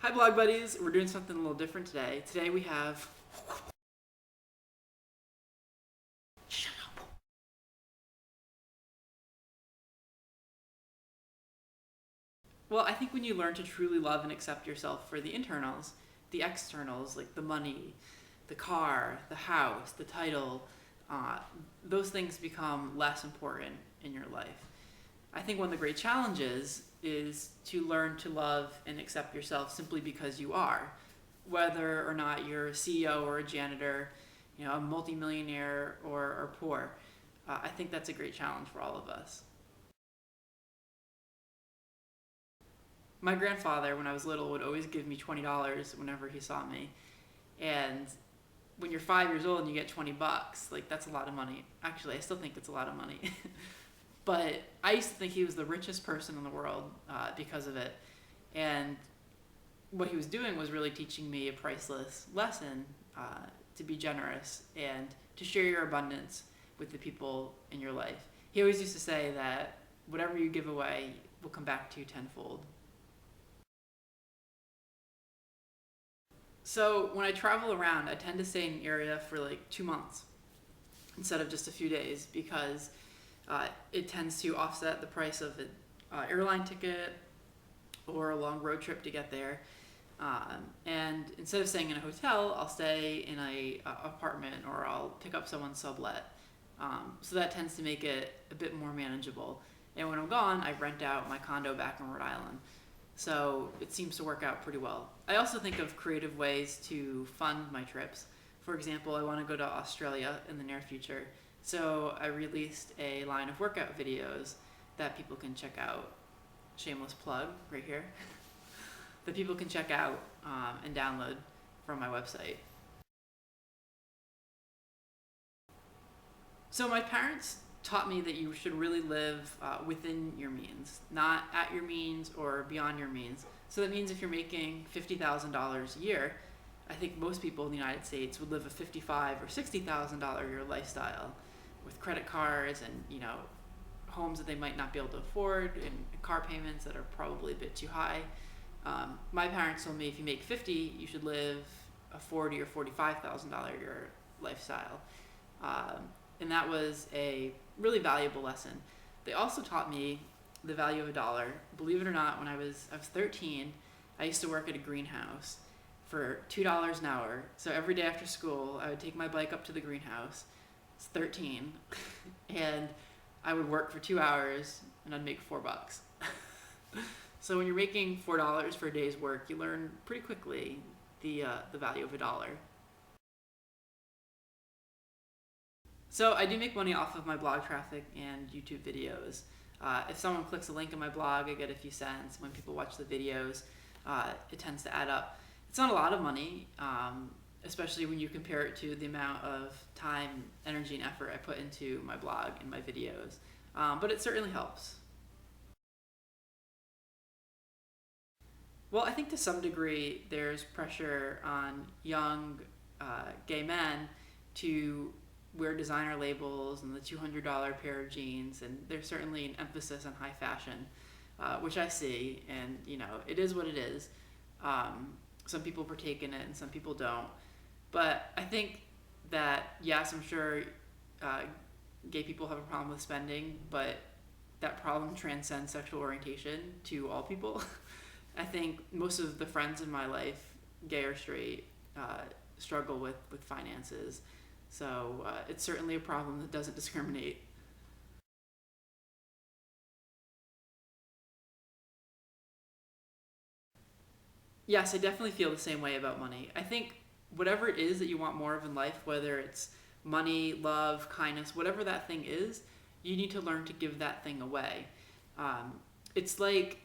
Hi blog buddies, we're doing something a little different today. Today we have... Shut up. Well, I think when you learn to truly love and accept yourself for the internals, the externals, like the money, the car, the house, the title, those things become less important in your life. I think one of the great challenges is to learn to love and accept yourself simply because you are. Whether or not you're a CEO or a janitor, a multimillionaire or poor. I think that's a great challenge for all of us. My grandfather, when I was little, would always give me $20 whenever he saw me. And when you're 5 years old and you get 20 bucks, like that's a lot of money. Actually, I still think it's a lot of money. But I used to think he was the richest person in the world because of it. And what he was doing was really teaching me a priceless lesson to be generous and to share your abundance with the people in your life. He always used to say that whatever you give away will come back to you tenfold. So when I travel around, I tend to stay in an area for like 2 months instead of just a few days because it tends to offset the price of an airline ticket or a long road trip to get there. And instead of staying in a hotel, I'll stay in a apartment or I'll pick up someone's sublet. So that tends to make it a bit more manageable. And when I'm gone, I rent out my condo back in Rhode Island. So it seems to work out pretty well. I also think of creative ways to fund my trips. For example, I want to go to Australia in the near future. So I released a line of workout videos that people can check out. Shameless plug right here. That people can check out and download from my website. So my parents taught me that you should really live within your means, not at your means or beyond your means. So that means if you're making $50,000 a year, I think most people in the United States would live a $55,000 or $60,000 a year lifestyle with credit cards and homes that they might not be able to afford and car payments that are probably a bit too high. My parents told me if you make 50, you should live a $40,000 or $45,000 a year lifestyle. And that was a really valuable lesson. They also taught me the value of a dollar. Believe it or not, when I was 13, I used to work at a greenhouse for $2 an hour. So every day after school, I would take my bike up to the greenhouse. It's 13, and I would work for 2 hours, and I'd make $4. So when you're making $4 for a day's work, you learn pretty quickly the value of a dollar. So I do make money off of my blog traffic and YouTube videos. If someone clicks a link in my blog, I get a few cents. When people watch the videos, it tends to add up. It's not a lot of money, especially when you compare it to the amount of time, energy, and effort I put into my blog and my videos. But it certainly helps. Well, I think to some degree there's pressure on young gay men to wear designer labels and the $200 pair of jeans, and there's certainly an emphasis on high fashion, which I see, and it is what it is. Some people partake in it and some people don't. But I think that, yes, I'm sure gay people have a problem with spending, but that problem transcends sexual orientation to all people. I think most of the friends in my life, gay or straight, struggle with finances. So it's certainly a problem that doesn't discriminate. Yes, I definitely feel the same way about money. I think whatever it is that you want more of in life, whether it's money, love, kindness, whatever that thing is, you need to learn to give that thing away. Um, it's like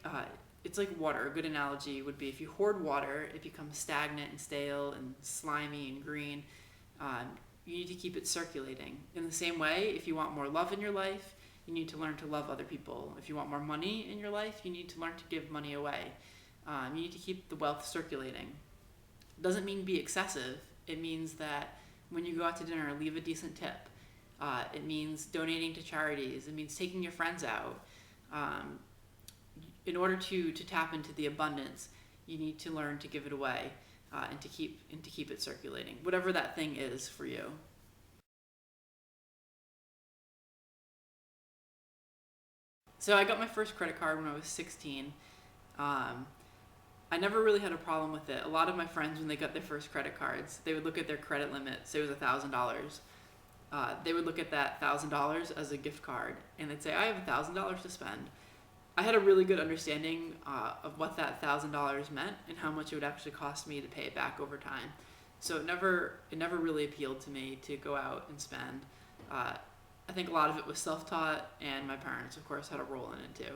water. A good analogy would be if you hoard water, it becomes stagnant and stale and slimy and green. You need to keep it circulating. In the same way, if you want more love in your life, you need to learn to love other people. If you want more money in your life, you need to learn to give money away. You need to keep the wealth circulating. Doesn't mean be excessive. It means that when you go out to dinner, leave a decent tip. It means donating to charities. It means taking your friends out. In order to tap into the abundance, you need to learn to give it away and to keep it circulating, whatever that thing is for you. So I got my first credit card when I was 16. I never really had a problem with it. A lot of my friends, when they got their first credit cards, they would look at their credit limit, say it was $1,000. They would look at that $1,000 as a gift card, and they'd say, I have $1,000 to spend. I had a really good understanding of what that $1,000 meant and how much it would actually cost me to pay it back over time. So it never really appealed to me to go out and spend. I think a lot of it was self-taught, and my parents, of course, had a role in it too.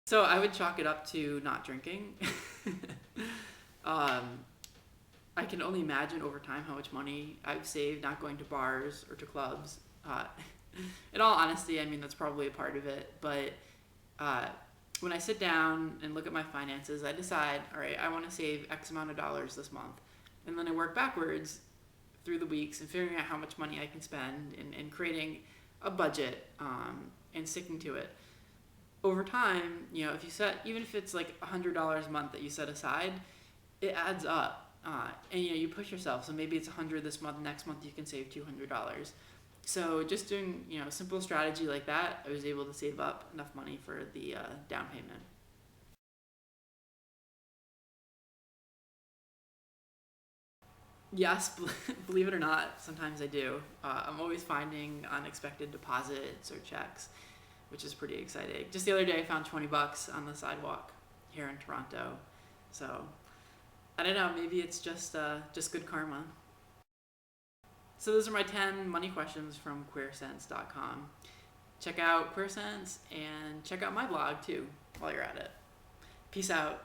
So I would chalk it up to not drinking. um, I can only imagine over time how much money I've saved not going to bars or to clubs. In all honesty, I mean, that's probably a part of it. But when I sit down and look at my finances, I decide, all right, I want to save X amount of dollars this month. And then I work backwards through the weeks and figuring out how much money I can spend and creating a budget and sticking to it. Over time, if you set, even if it's like $100 a month that you set aside, it adds up. And you push yourself. So maybe it's $100 this month, next month you can save $200. So just doing, a simple strategy like that, I was able to save up enough money for the down payment. Yes, believe it or not, sometimes I do. I'm always finding unexpected deposits or checks, which is pretty exciting. Just the other day, I found $20 on the sidewalk here in Toronto. So I don't know, maybe it's just good karma. So those are my 10 money questions from Queercents.com. Check out Queercents and check out my blog too while you're at it. Peace out.